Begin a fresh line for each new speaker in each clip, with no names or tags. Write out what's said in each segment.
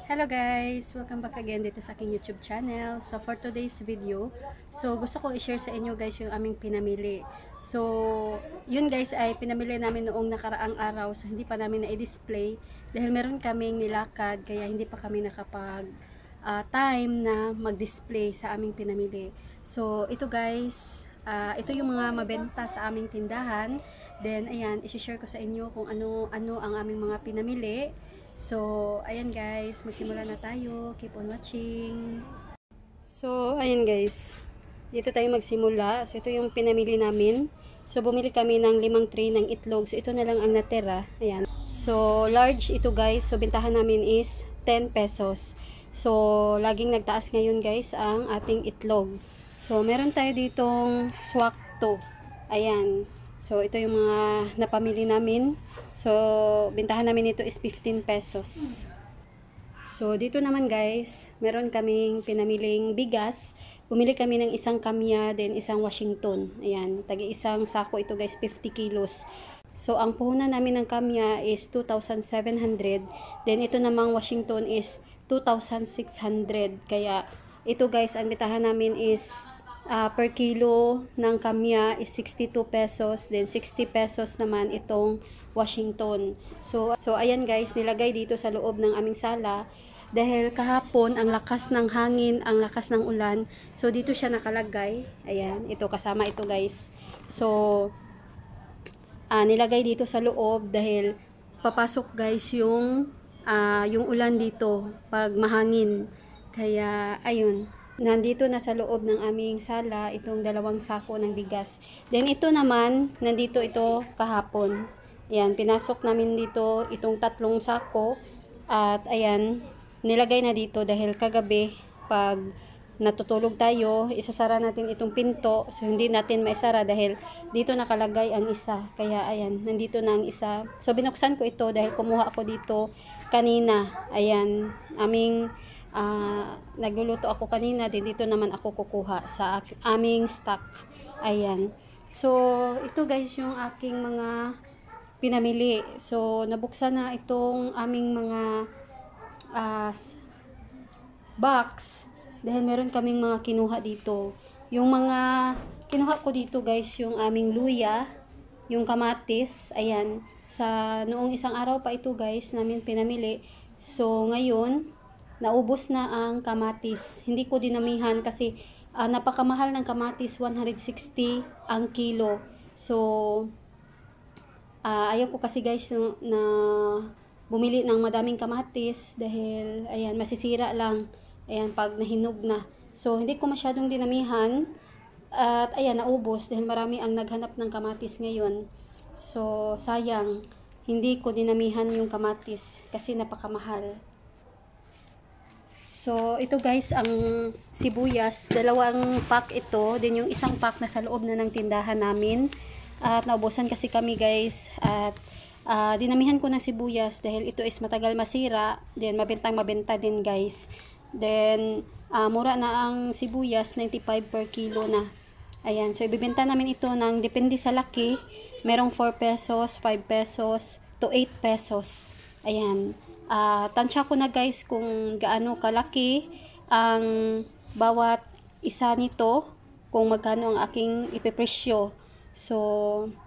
Hello guys! Welcome back again dito sa aking YouTube channel. So for today's video, gusto ko i-share sa inyo guys yung aming pinamili. So yun guys ay pinamili namin noong nakaraang araw. So hindi pa namin na-display dahil meron kaming nilakad kaya hindi pa kami nakapag time na mag-display sa aming pinamili. So ito guys, ito yung mga mabenta sa aming tindahan. Then ayan, i-share ko sa inyo kung ano ang aming mga pinamili. So, ayan guys, magsimula na tayo. Keep on watching. So, ayan guys. Dito tayo magsimula. So, ito yung pinamili namin. So, bumili kami ng 5 tray ng itlog. So, ito na lang ang natira. Ayan. So, large ito guys. So, bintahan namin is 10 pesos. So, laging nagtaas ngayon guys ang ating itlog. So, meron tayo ditong swakto. Ayan. So, ito yung mga napamili namin. So, bintahan namin ito is 15 pesos. So, dito naman guys, meron kaming pinamiling bigas. Bumili kami ng isang kamya, then isang Washington. Ayan, tagi-isang sako ito guys, 50 kilos. So, ang puhunan namin ng kamya is 2,700. Then, ito namang Washington is 2,600. Kaya, ito guys, ang bintahan namin is per kilo ng kamya is 62 pesos, then 60 pesos naman itong Washington. So ayan guys, nilagay dito sa loob ng aming sala dahil kahapon ang lakas ng hangin, ang lakas ng ulan. So dito siya nakalagay. Ayan, ito kasama ito guys. So nilagay dito sa loob dahil papasok guys yung ulan dito pag mahangin. Kaya ayun, nandito na sa loob ng aming sala itong 2 sako ng bigas. Then ito naman, nandito ito kahapon. Ayan, pinasok namin dito itong 3 sako. At ayan, nilagay na dito dahil kagabi pag natutulog tayo, isasara natin itong pinto. So hindi natin maisara dahil dito nakalagay ang isa. Kaya ayan, nandito na ang isa. So binuksan ko ito dahil kumuha ako dito kanina. Ayan, nagluluto ako kanina, din dito naman ako kukuha sa aming stock. Ayan. So, ito guys yung aking mga pinamili. So, nabuksan na itong aming mga box dahil meron kaming mga kinuha dito. Yung mga kinuha ko dito guys, yung aming luya, yung kamatis, ayan. Noong isang araw pa ito guys, namin pinamili. So, ngayon, naubos na ang kamatis. Hindi ko dinamihan kasi napakamahal ng kamatis, 160 ang kilo. So, ayaw ko kasi guys na bumili ng madaming kamatis dahil ayan, masisira lang. Ayan, pag nahinog na. So, hindi ko masyadong dinamihan at ayan, naubos dahil marami ang naghanap ng kamatis ngayon. So, sayang, hindi ko dinamihan yung kamatis kasi napakamahal. So, ito guys, ang sibuyas, 2 pack ito, din yung isang pack na sa loob na ng tindahan namin. At naubusan kasi kami guys, at dinamihan ko ng sibuyas dahil ito is matagal masira, then mabenta din guys. Then, mura na ang sibuyas, 95 per kilo na. Ayan, so ibibenta namin ito ng depende sa laki, merong 4 pesos, 5 pesos, to 8 pesos. Ayan. Tansya ko na guys kung gaano kalaki ang bawat isa nito, kung magkano ang aking ipipresyo. So,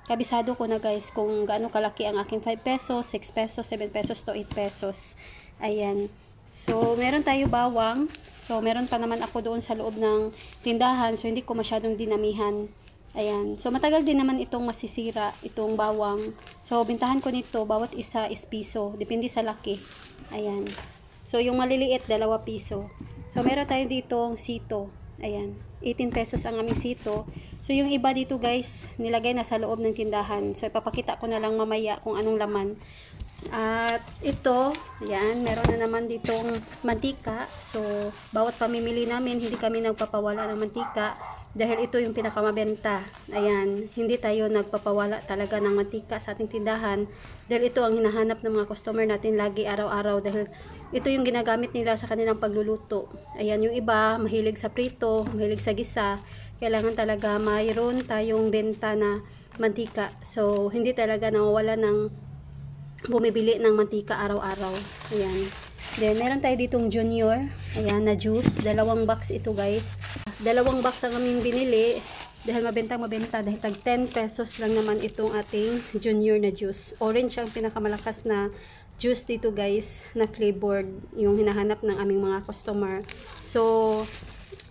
kabisado ko na guys kung gaano kalaki ang aking 5 pesos, 6 pesos, 7 pesos to 8 pesos. Ayan. So, meron tayo bawang. So, meron pa naman ako doon sa loob ng tindahan. So, hindi ko masyadong dinamihan. Ayan. So, matagal din naman itong masisira, itong bawang. So, bintahan ko nito, bawat isa is piso. Depende sa laki. Ayan. So, yung maliliit, 2 piso. So, meron tayo ditong sito. Ayan. 18 pesos ang aming sito. So, yung iba dito guys, nilagay na sa loob ng tindahan. So, ipapakita ko na lang mamaya kung anong laman. At ito, ayan, meron na naman ditong mantika. So, bawat pamimili namin, hindi kami nagpapawala ng mantika. Dahil ito yung pinakamabenta. Ayan, hindi tayo nagpapawala talaga ng mantika sa ating tindahan. Dahil ito ang hinahanap ng mga customer natin lagi araw-araw. Dahil ito yung ginagamit nila sa kanilang pagluluto. Ayan, yung iba, mahilig sa prito, mahilig sa gisa. Kailangan talaga mayroon tayong benta na mantika. So, hindi talaga nawawala ng bumibili ng mantika araw-araw. Ayan. Then, meron tayo ditong junior. Ayan, na juice. Dalawang box ito, guys. Dalawang box ang aming binili. Dahil mabenta. Dahil tag 10 pesos lang naman itong ating junior na juice. Orange ang pinakamalakas na juice dito, guys. Na flavored. Yung hinahanap ng aming mga customer. So,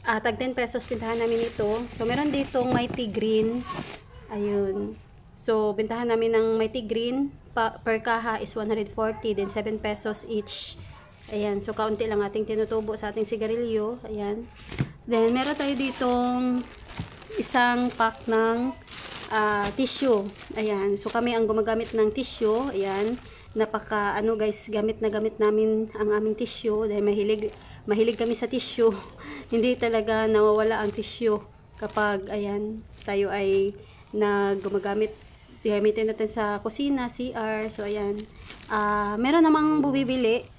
tag 10 pesos pintahan namin ito. So, meron ditong Mighty Green. Ayun. So, bintahan namin ng Mighty Green. Per kaha is 140. Then, 7 pesos each. Ayan, so kaunti lang ating tinutubo sa ating sigarilyo. Ayan. Then, meron tayo ditong isang pack ng tissue. Ayan, so kami ang gumagamit ng tissue. Ayan, napaka guys, gamit na gamit namin ang aming tissue. Dahil mahilig kami sa tissue. Hindi talaga nawawala ang tissue kapag, ayan, tayo ay gumagamit. Gamitin natin sa kusina, CR. So, ayan. Meron namang bumibili.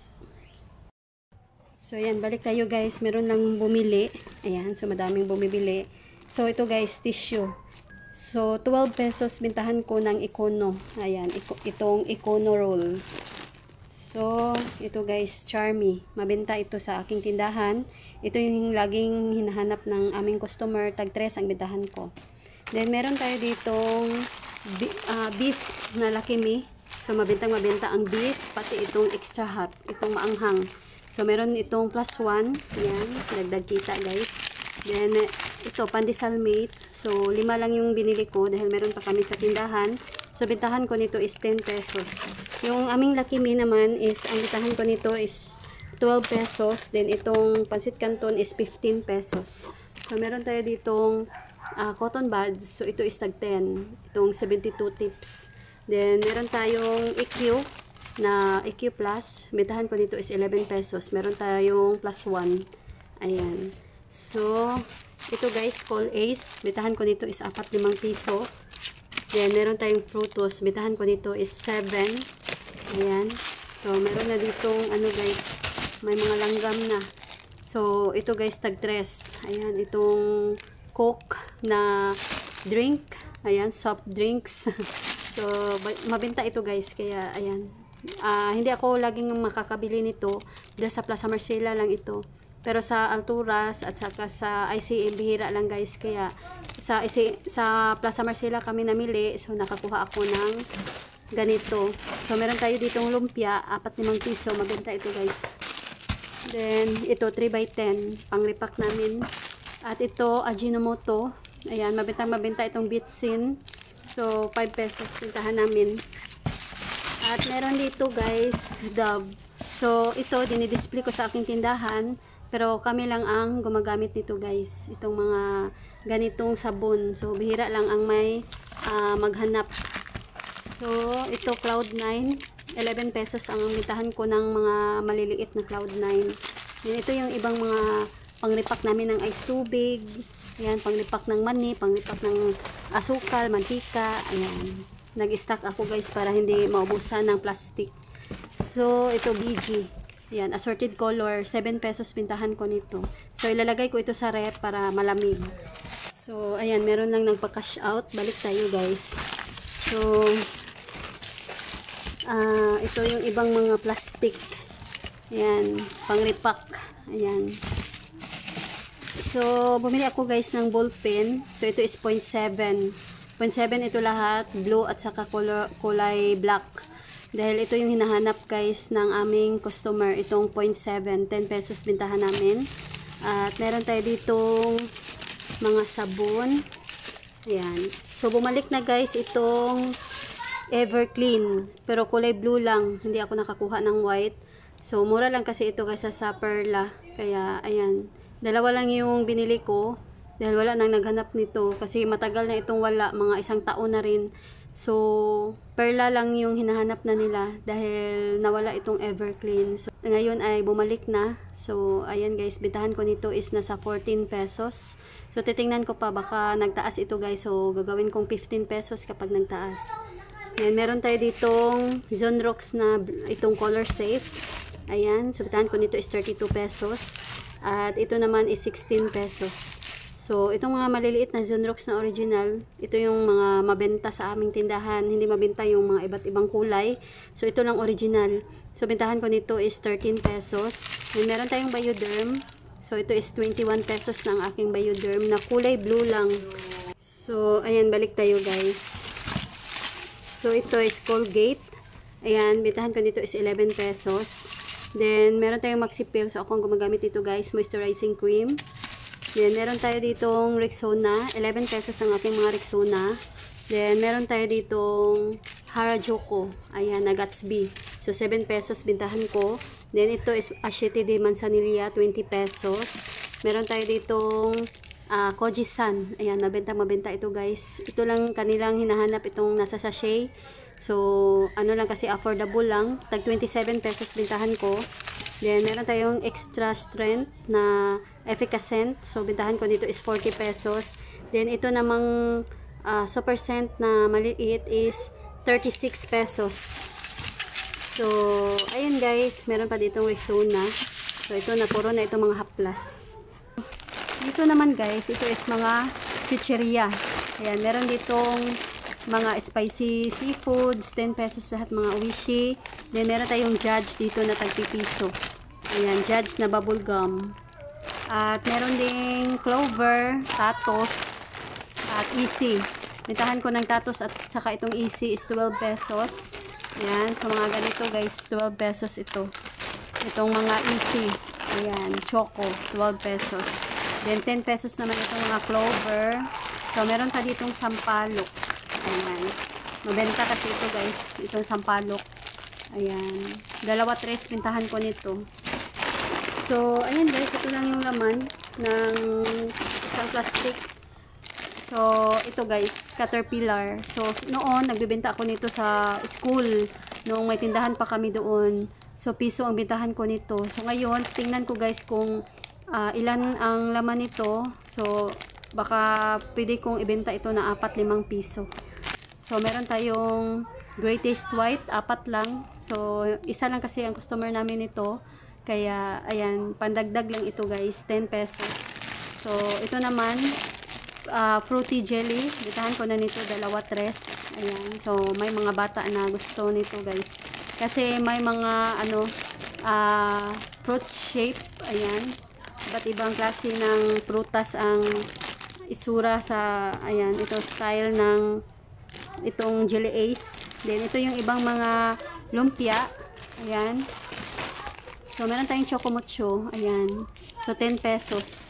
So, ayan, balik tayo guys. Meron lang bumili. Ayan, so madaming bumibili. So, ito guys, tissue. So, 12 pesos bintahan ko ng Econo. Ayan, itong Econo roll. So, ito guys, Charmy. Mabenta ito sa aking tindahan. Ito yung laging hinahanap ng aming customer. Tag 3 ang bintahan ko. Then, meron tayo ditong beef na Lucky Me. So, mabenta ang beef. Pati itong extra hot. Itong maanghang. So, meron itong plus 1. Ayan, dagdag kita guys. Then, ito, pandesal mate. So, 5 lang yung binili ko dahil meron pa kami sa tindahan. So, bintahan ko nito is 10 pesos. Yung aming Lucky Me naman is, ang bintahan ko nito is 12 pesos. Then, itong pansit canton is 15 pesos. So, meron tayo ditong cotton buds. So, ito is tag 10. Itong 72 tips. Then, meron tayong EQ na EQ Plus. Bintahan ko dito is 11 pesos. Meron tayong plus 1. Ayan. So, ito guys, Call Ace. Bintahan ko dito is 4-5 piso. Then, meron tayong Frutos. Bintahan ko dito is 7. Ayan. So, meron na ditong, guys, may mga langgam na. So, ito guys, tag 3. Ayan, itong Coke na drink. Ayan, soft drinks. So, mabenta ito guys. Kaya, ayan. Hindi ako laging makakabili nito dahil sa Plaza Marcela lang ito, pero sa Alturas at saka sa ICM bihira lang guys. Kaya sa Plaza Marcela kami namili, so nakakuha ako ng ganito. So meron tayo ditong lumpia, 4-5 piso, mabenta ito guys. Then ito 3x10 pang-repack namin. At ito Ajinomoto, ayan, mabenta itong Bitsin. So 5 pesos bintahan namin. At meron dito guys, Dove. So, ito, dinidisplay ko sa aking tindahan. Pero kami lang ang gumagamit nito guys. Itong mga ganitong sabon. So, bihira lang ang may maghanap. So, ito Cloud9. 11 pesos ang bintahan ko ng mga maliliit na Cloud9. Then, ito yung ibang mga pang-repack namin ng ice tubig. Ayan, pang-repack ng mani, pang-repack ng asukal, mantika. Ayan. Nag-stock ako guys para hindi maubusan ng plastic. So, ito BG. Ayan, assorted color. 7 pesos pintahan ko nito. So, ilalagay ko ito sa rep para malamig. So, ayan, meron lang nagpa-cash out. Balik tayo guys. So, ito yung ibang mga plastic. Ayan, pang-repack. Ayan. So, bumili ako guys ng ball pen. So, ito is 0.7. 0.7 ito lahat, blue at saka kulay black. Dahil ito yung hinahanap guys ng aming customer, itong 0.7, 10 pesos bintahan namin. At meron tayo ditong mga sabon. Ayan. So bumalik na guys itong Everclean, pero kulay blue lang, hindi ako nakakuha ng white. So mura lang kasi ito kaysa sa Perla. Kaya ayan, dalawa lang yung binili ko. Dahil wala nang naghanap nito. Kasi matagal na itong wala. Mga 1 taon na rin. So, Perla lang yung hinahanap na nila. Dahil nawala itong Everclean. So, ngayon ay bumalik na. So, ayan guys. Bintahan ko nito is nasa 14 pesos. So, titingnan ko pa. Baka nagtaas ito guys. So, gagawin kong 15 pesos kapag nagtaas. Ayan, meron tayo ditong Zonrox na itong color safe. Ayan. So, bintahan ko nito is 32 pesos. At ito naman is 16 pesos. So, itong mga maliliit na Zonrox na original, ito yung mga mabenta sa aming tindahan. Hindi mabenta yung mga iba't ibang kulay. So, ito lang original. So, bintahan ko nito is 13 pesos. Then, meron tayong Bioderm. So, ito is 21 pesos na ang aking Bioderm na kulay blue lang. So, ayan, balik tayo guys. So, ito is Colgate. Ayan, bintahan ko dito is 11 pesos. Then, meron tayong Maxi Pill. So, ako ang gumagamit dito guys, moisturizing cream. Then, meron tayo ditong Rexona. 11 pesos ang aking mga Rexona. Then, meron tayo ditong Harajuku. Ayan, na Gatsby. So, 7 pesos bintahan ko. Then, ito is Ashite de Manzanilla, 20 pesos. Meron tayo ditong Koji-san. Ayan, mabenta ito guys. Ito lang kanilang hinahanap itong nasa sachet. So, ano lang kasi affordable lang. Tag 27 pesos bintahan ko. Then, meron tayong extra strength na efficacent. So, bintahan ko dito is 40 pesos. Then, ito namang super scent na maliit is 36 pesos. So, ayun guys. Meron pa ditong Rexona. So, ito na puro na itong mga haplas. Dito naman guys, ito is mga chicheria. Ayan, meron ditong mga spicy seafoods, 10 pesos lahat mga Oishi. Then meron tayong Judge dito na tagpipiso. Ayan, Judge na bubble gum. At meron ding Clover, Tatos, at Easy. Bintahan ko ng Tatos at saka itong Easy is 12 pesos. Ayan, so mga ganito guys, 12 pesos ito. Itong mga Easy. Ayan, Choco, 12 pesos. Then, 10 pesos naman itong mga Clover. So, meron pa ditong Sampalok. Ayan. Mabenta kasi ito guys. Itong Sampalok. Ayan. 2 tres pintahan ko nito. So, ayan guys. Ito lang yung laman ng isang plastic. So, ito guys. Caterpillar. So, noon, nagbibenta ako nito sa school. Noong may tindahan pa kami doon. So, piso ang bintahan ko nito. So, ngayon, tingnan ko guys kung ilan ang laman nito. So, baka pwede kong ibenta ito na 4-5 piso. So, meron tayong Greatest White, 4 lang. So, isa lang kasi ang customer namin ito. Kaya, ayan, pandagdag lang ito guys, 10 pesos. So, ito naman, fruity jelly. Bitahan ko na nito, 2 tres. Ayan, so, may mga bata na gusto nito guys. Kasi may mga, fruit shape. Ayan. Iba't ibang klase ng prutas ang isura sa, ayan, ito style ng itong Jelly Ace. Then, ito yung ibang mga lumpia. Ayan. So, meron tayong Chocomucho. Ayan. So, 10 pesos.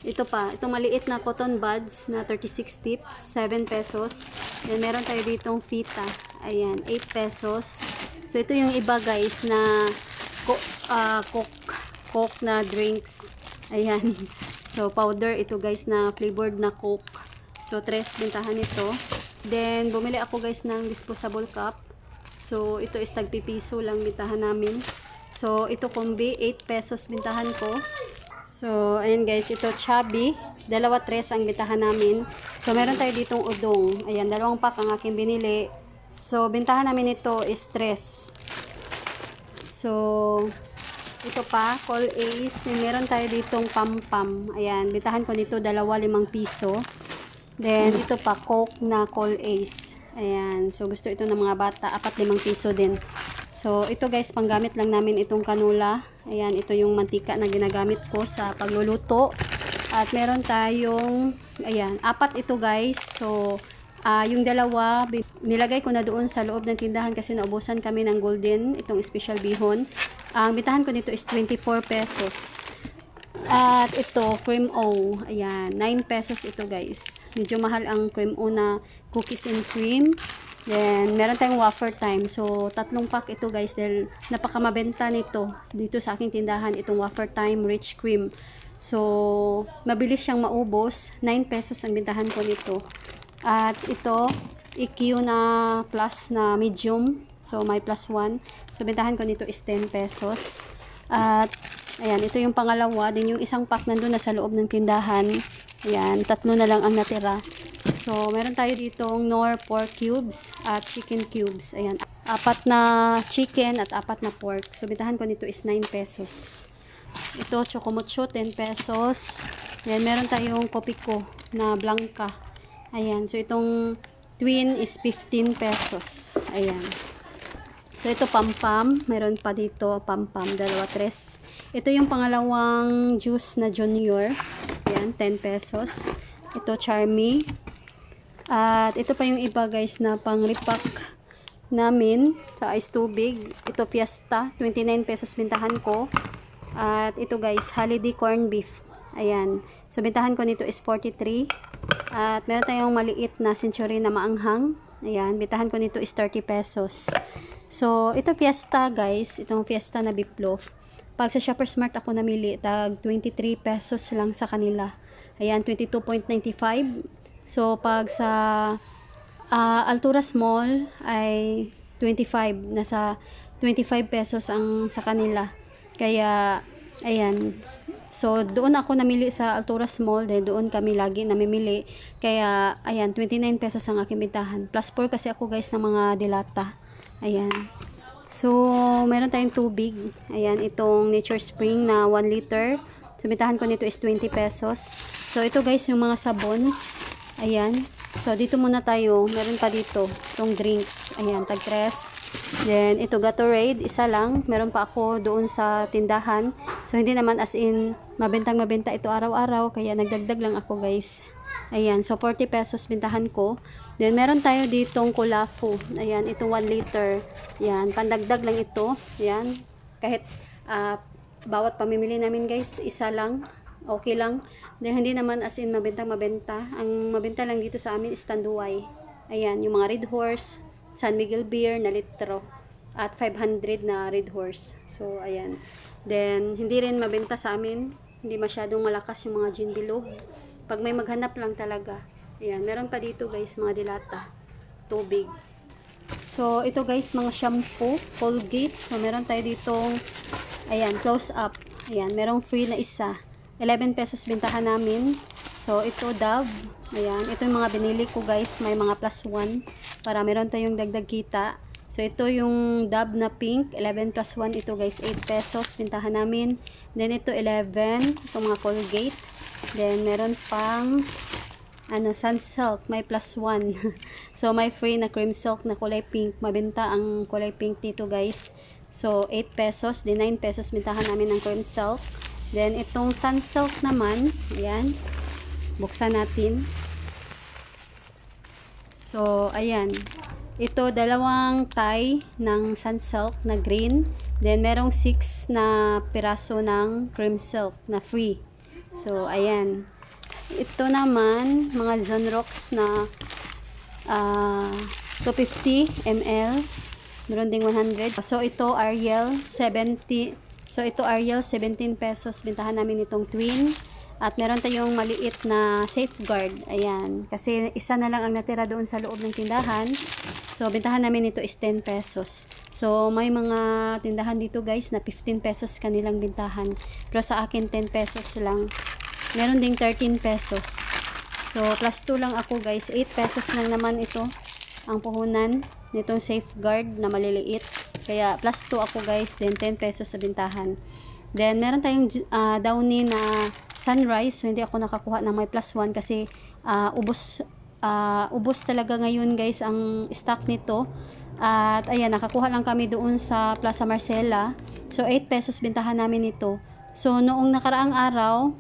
Ito pa. Itong maliit na cotton buds na 36 tips. 7 pesos. Then, meron tayo ditong Fita. Ayan. 8 pesos. So, ito yung iba guys na Coke na drinks. Ayan. So, powder ito guys na flavored na Coke. So, 3 bintahan ito. Then, bumili ako guys ng disposable cup. So, ito is tagpipiso lang bintahan namin. So, ito kombi, 8 pesos bintahan ko. So, ayan guys, ito chubby. 2 tres ang bintahan namin. So, meron tayo ditong udong. Ayan, 2 pack ang aking binili. So, bintahan namin ito is 3. So, ito pa, Call Ace. Meron tayo ditong Pam-Pam. Ayan, bitahan ko nito 2-5 piso. Then, ito pa, Coke na Call Ace. Ayan, so gusto ito ng mga bata. 4-5 piso din. So, ito guys, panggamit lang namin itong kanula. Ayan, ito yung mantika na ginagamit ko sa pagluluto. At meron tayong, ayan, 4 ito guys. So, yung 2, nilagay ko na doon sa loob ng tindahan kasi naubusan kami ng golden, itong special bihon. Ang bitahan ko nito is 24 pesos. At ito, cream O. Ayan, 9 pesos ito guys. Medyo mahal ang cream O na cookies and cream. Then, meron tayong wafer time. So, 3 pack ito guys dahil napakamabenta nito dito sa aking tindahan, itong wafer time rich cream. So, mabilis siyang maubos. 9 pesos ang bintahan ko nito. At ito, EQ na plus na medium. So, may plus 1. So, bintahan ko nito is 10 pesos. At, ayan, ito yung pangalawa. Din yung isang pack nandun na sa loob ng tindahan. Ayan, 3 na lang ang natira. So, meron tayo ditong Knorr pork cubes at chicken cubes. Ayan, 4 na chicken at 4 na pork. So, bintahan ko nito is 9 pesos. Ito, Chocomucho, 10 pesos. Ayan, meron tayong Kopiko na Blanca. Ayan, so itong twin is 15 pesos. Ayan. So, ito pampam. Meron pa dito pampam. Dalawa, tres. Ito yung pangalawang juice na junior. Ayan, 10 pesos. Ito, Charmy. At ito pa yung iba guys na pang repack namin sa ice tubig. Ito, Fiesta. 29 pesos bintahan ko. At ito guys, holiday corn beef. Ayan. So, bintahan ko nito is 43. At meron tayong maliit na century na maanghang. Ayan. Bintahan ko nito is 30 pesos. So, ito Fiesta guys, itong Fiesta na beef loaf. Pag sa Shoppers Mart ako namili, tag 23 pesos lang sa kanila. Ayan, 22.95. So, pag sa Alturas Mall ay 25. Nasa 25 pesos ang sa kanila. Kaya, ayan. So, doon ako namili sa Alturas Mall. Dahil doon kami lagi namimili. Kaya, ayan, 29 pesos ang aking bintahan. Plus 4 kasi ako guys ng mga dilata. Ayan. So, meron tayong tubig. Ayan, itong Nature Spring na 1 liter. So, bintahan ko nito is 20 pesos. So, ito guys, yung mga sabon. Ayan. So, dito muna tayo. Meron pa dito. Itong drinks. Ayan, tag 3. Then, ito Gatorade. Isa lang. Meron pa ako doon sa tindahan. So, hindi naman as in mabenta ito araw-araw. Kaya, nagdagdag lang ako guys. Ayan. So, 40 pesos bintahan ko. Then, meron tayo ditong Kulafu. Ayan, itong 1 liter. Ayan, pandagdag lang ito. Ayan, kahit bawat pamimili namin guys, isa lang. Okay lang. Then, hindi naman as in mabenta. Ang mabenta lang dito sa amin is Tanduay. Ayan, yung mga Red Horse, San Miguel Beer na litro. At 500 na Red Horse. So, ayan. Then, hindi rin mabenta sa amin. Hindi masyadong malakas yung mga gin bilog. Pag may maghanap lang talaga. Ayan, meron pa dito guys, mga dilata, tubig. So, ito guys, mga shampoo, Colgate. So, meron tayo ditong, ayan, close up. Ayan, merong free na isa. 11 pesos bintahan namin. So, ito Dove. Ayan, ito yung mga binili ko guys, may mga plus 1. Para meron tayong dagdag kita. So, ito yung Dove na pink, 11 plus 1. Ito guys, 8 pesos bintahan namin. Then, ito 11, itong mga Colgate. Then, meron pang Sunsilk, may plus 1. So, may free na cream silk na kulay pink. Mabenta ang kulay pink dito guys. So, 8 pesos. Then, 9 pesos bintahan namin ng cream silk. Then, itong Sunsilk naman. Ayan. Buksan natin. So, ayan. Ito, dalawang tie ng Sunsilk na green. Then, merong 6 na piraso ng cream silk na free. So, ayan. Ito naman, mga Zonrox na 250 ml. Meron ding 100. So, ito Ariel 70. So, ito Ariel 17 pesos. Bintahan namin itong twin. At meron tayong maliit na safeguard. Ayan. Kasi isa na lang ang natira doon sa loob ng tindahan. So, bintahan namin ito is 10 pesos. So, may mga tindahan dito guys na 15 pesos kanilang bintahan. Pero sa akin 10 pesos lang. Meron ding 13 pesos. So, plus 2 lang ako guys. 8 pesos lang naman ito ang puhunan nitong safeguard na maliliit. Kaya, plus 2 ako guys. Then, 10 pesos sa bintahan. Then, meron tayong Downy na Sunrise. So, hindi ako nakakuha ng may plus 1 kasi ubos talaga ngayon guys ang stock nito. At, ayan, nakakuha lang kami doon sa Plaza Marcela. So, 8 pesos bintahan namin ito. So, noong nakaraang araw,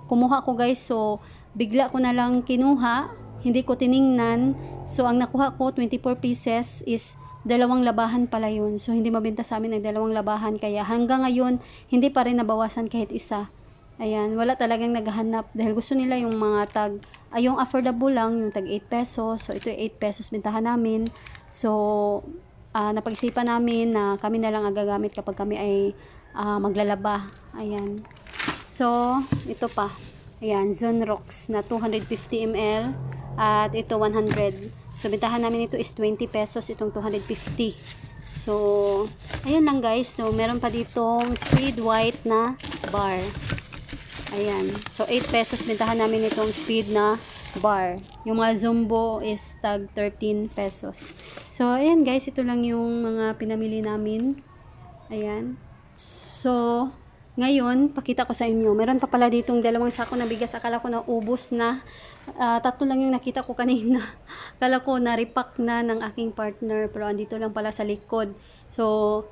kumuha ko guys. So, bigla ko na lang kinuha. Hindi ko tiningnan. So, ang nakuha ko, 24 pieces is 2 labahan pala yun. So, hindi mabenta sa amin ang 2 labahan. Kaya hanggang ngayon, hindi pa rin nabawasan kahit isa. Ayan, wala talagang naghahanap. Dahil gusto nila yung mga yung affordable lang, yung tag 8 pesos. So, ito 8 pesos bintahan namin. So, napag-isipan namin na kami na lang ang gagamit kapag kami ay maglalaba. Ayan. So, ito pa. Ayan, Zonrox na 250 ml. At ito 100. So, bintahan namin ito is 20 pesos. Itong 250. So, ayan lang guys. So, meron pa ditong Speed White na bar. Ayan. So, 8 pesos bintahan namin itong Speed na bar. Yung mga Zumbo is tag 13 pesos. So, ayan guys. Ito lang yung mga pinamili namin. Ayan. So, ngayon, pakita ko sa inyo. Meron pa pala ditong 2 sako na bigas. Akala ko na ubos na. 3 lang yung nakita ko kanina. Akala ko na-repack na ng aking partner. Pero andito lang pala sa likod. So,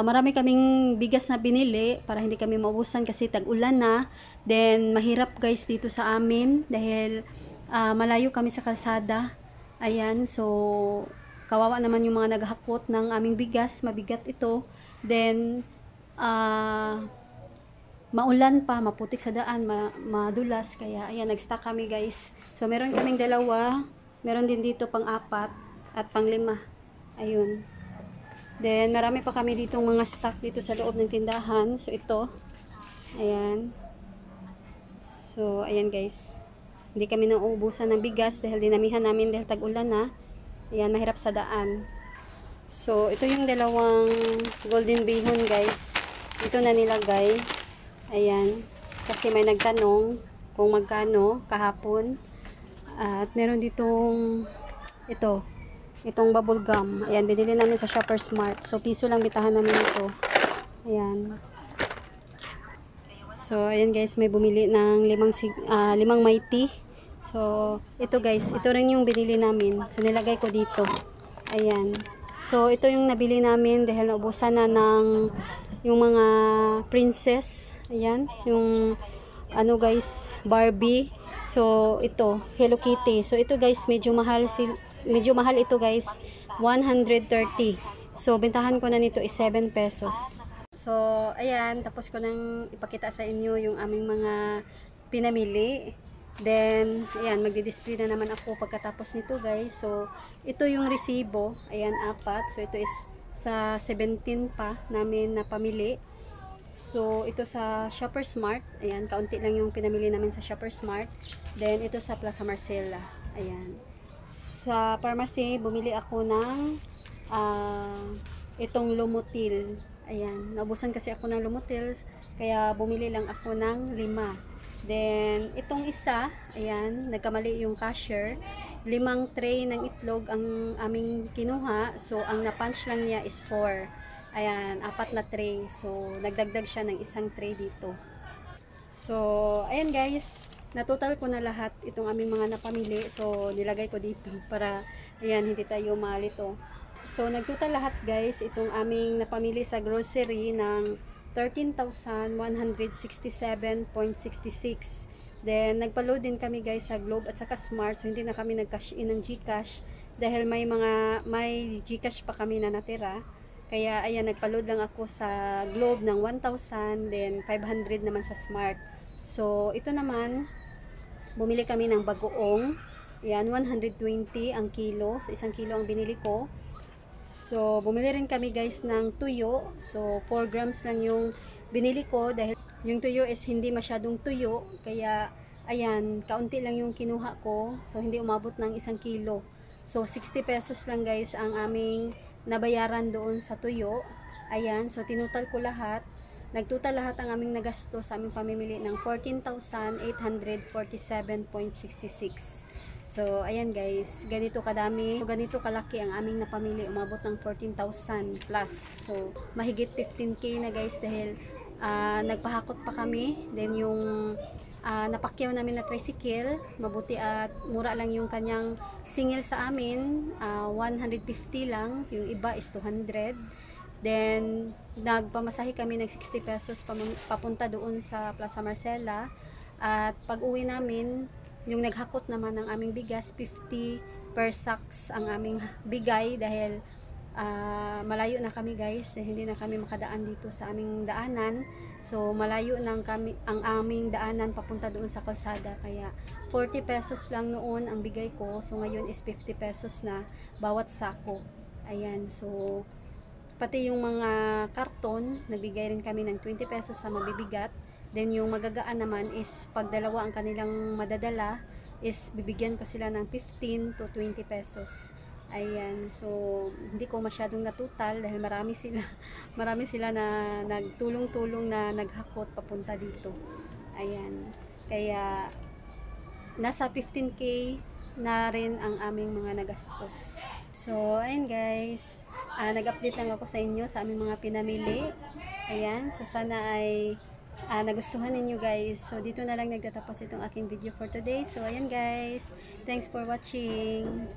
marami kaming bigas na binili para hindi kami maubusan kasi tag-ulan na. Then, mahirap guys dito sa amin dahil malayo kami sa kalsada. Ayan, so, kawawa naman yung mga naghahakot ng aming bigas. Mabigat ito. Then, maulan pa, maputik sa daan, madulas. Kaya, ayan, nag-stock kami guys. So, meron kaming dalawa. Meron din dito pang-4 at pang-5. Ayun. Then, marami pa kami ditong mga stock dito sa loob ng tindahan. So, ito. Ayan. So, ayan guys. Hindi kami nauubusan ng bigas dahil dinamihan namin dahil tag-ulan na. Ayan, mahirap sa daan. So, ito yung dalawang golden bihon guys. Ito na nilagay. Ayan. Kasi may nagtanong kung magkano kahapon. At meron ditong itong bubble gum. Ayan, binili namin sa Shoppers Mart. So, piso lang bitahan namin ito. Ayan. So, ayan guys, may bumili ng 5 Mighty. So, ito guys, ito rin yung binili namin. So, nilagay ko dito. Ayan. So, ito yung nabili namin dahil naubusan na ng yung mga princess. Ayan. Yung, guys, Barbie. So, ito, Hello Kitty. So, ito guys, medyo mahal ito guys, 130. So, bintahan ko na nito is 7 pesos. So, ayan, tapos ko nang ipakita sa inyo yung aming mga pinamili. Then, ayan, magdi-display na naman ako pagkatapos nito guys. So, ito yung resibo. Ayan, 4. So, ito is sa 17 pa namin na pamili. So, ito sa Shoppers Mart. Ayan, kaunti lang yung pinamili namin sa Shoppers Mart. Then, ito sa Plaza Marcela. Ayan. Sa pharmacy, bumili ako ng itong Lumotil. Ayan, naubusan kasi ako ng Lumotil, kaya bumili lang ako ng 5. Then, itong isa, ayan, nagkamali yung cashier. 5 tray ng itlog ang aming kinuha. So, ang na-punch lang niya is 4. Ayan, 4 na tray. So, nagdagdag siya ng isang tray dito. So, ayan guys, na-total ko na lahat itong aming mga napamili. So, nilagay ko dito para, ayan, hindi tayo malito. So, nagtotal lahat guys, itong aming napamili sa grocery ng 13,167.66. Then, nagpa-load din kami guys sa Globe at saka Smart. So, hindi na kami nag-cash in ng GCash dahil may GCash pa kami na natira. Kaya, ayan, nagpa-load lang ako sa Globe ng 1,000, then 500 naman sa Smart. So, ito naman, bumili kami ng bagoong. Ayan, 120 ang kilo. So, 1 kilo ang binili ko. So, bumili rin kami guys ng tuyo. So, 4 grams lang yung binili ko dahil yung tuyo is hindi masyadong tuyo. Kaya, ayan, kaunti lang yung kinuha ko. So, hindi umabot ng 1 kilo. So, 60 pesos lang guys ang aming nabayaran doon sa tuyo. Ayan, so tinutal ko lahat. Nagtotal lahat ang aming nagasto sa aming pamimili ng 14,847.66. So, ayan guys, ganito kadami, so, ganito kalaki ang aming napamili. Umabot ng 14,000 plus. So, mahigit 15k na guys dahil nagpahakot pa kami. Then yung napakyaw namin na tricycle, mabuti at mura lang yung kanyang singil sa amin, 150 lang, yung iba is 200. Then nagpamasahe kami ng 60 pesos papunta doon sa Plaza Marcela. At pag uwi namin, yung naghakot naman ng aming bigas, 50 per sacks ang aming bigay dahil malayo na kami guys, hindi na kami makadaan dito sa aming daanan. So malayo nang kami ang aming daanan papunta doon sa kalsada, kaya 40 pesos lang noon ang bigay ko. So ngayon is 50 pesos na bawat sako. Ayan, so pati yung mga karton, nagbigay rin kami ng 20 pesos sa mabibigat. Then yung magagaan naman is pag dalawa ang kanilang madadala is bibigyan ko sila ng 15 to 20 pesos. Ayan, so hindi ko masyadong natutal dahil marami sila na nagtulong-tulong na naghakot papunta dito. Ayan, kaya nasa 15k na rin ang aming mga nagastos. So ayan guys, nag-update lang ako sa inyo sa aming mga pinamili. Ayan, so sana ay nagustuhan ninyo guys. So dito na lang nagtatapos itong aking video for today. So ayan guys, thanks for watching.